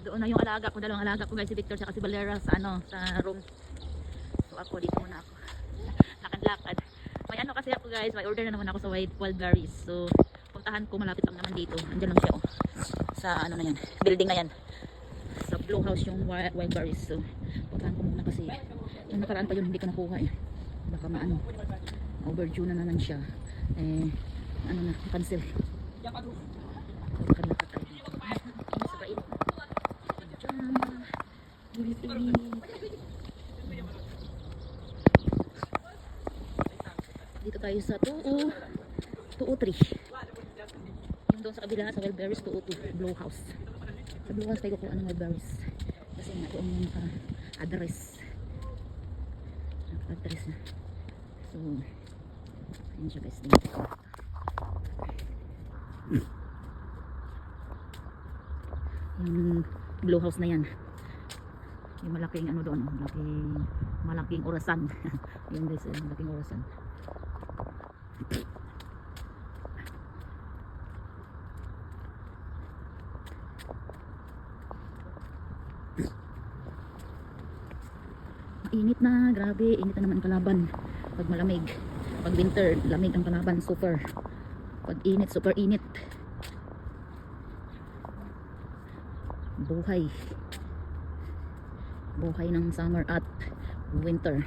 Doon na yung alaga ko, dalawang alaga ko guys, si Victor at si Valera sa sa room. So ako dito muna ako. Lakad-lakad. May kasi ako guys, may order na naman ako sa wild berries. So puntahan ko, malapit lang naman dito. Andiyan lang siya sa na yan, building na yan. Sa Blue House yung wild berries. So puntahan ko muna kasi yung nakaraan pa yun hindi ko nakuha eh. Baka overdue na naman siya. Na cancel. Lakad-lakad tayo dito. Sa bait. Dito tayo sa 203. Yung doon sa kabila sa wild berries 202 Blue House. Sa Blue House tayo kukuha ng wild berries. Kasi nga doon yung naka-address. Naka-address na. So, ayun siya guys. Yung Blue House na yan. Yung malaking doon, malaking orasan. Yung guys, malaking orasan. Mainit na, grabe, init na naman ang kalaban. Pag malamig, pag winter, lamig ang kalaban, super. Pag init, super init. Buhay ng summer at winter.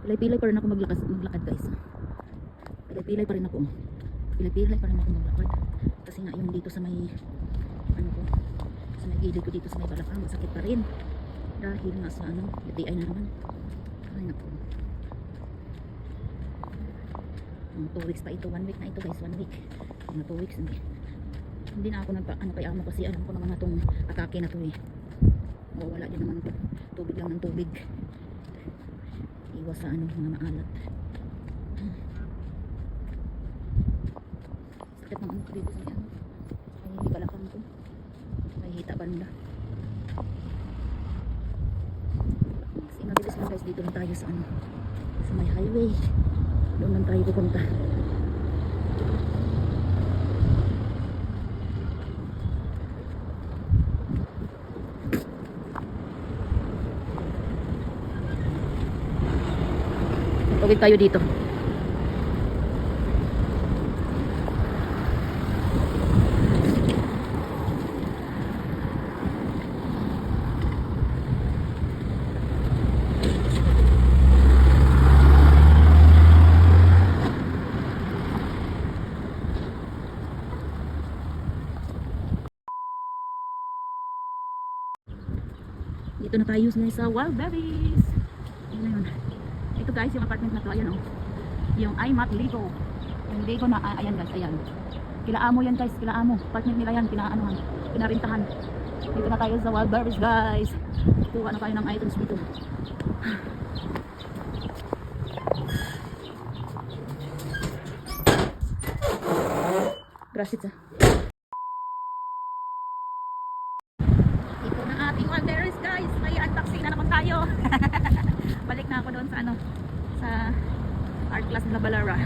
Pilay-pilay pa rin ako maglakad guys. Pilay-pilay pa rin ako maglakad. Kasi nga yung dito sa may sa may gilid ko dito sa may balakang masakit pa rin. Dahil nga sa UTI na naman. Ay naku. 2 weeks pa ito, 1 week na ito guys, 1 week. Mga 2 weeks hindi na ako kay amo kasi alam ko naman itong atake na to eh. Mawawala din naman ito. Tubig lang ng tubig. Iwas sa mga maalat. Sakit ng ko dito sa may balakang ko. May hita banda. Kasi mabilis lang guys, dito lang tayo sa sa may highway. Doon lang tayo pupunta. Tawid tayo dito. Dito na tayo sa wild berries. Ano yun? Ito guys, yung apartment na to, ayan yung iMat Ligo. Yung Ligo na, ayan guys, ayan. Kilaamo yan guys, kilaamo. Apartment nila yan, pinarintahan. Dito na tayo sa wild berries guys. Kuha na tayo ng items dito. Gracias ah. Ito na ating wild berries guys. May unboxing na naman tayo. Balik na ako doon sa sa art class nila Balara.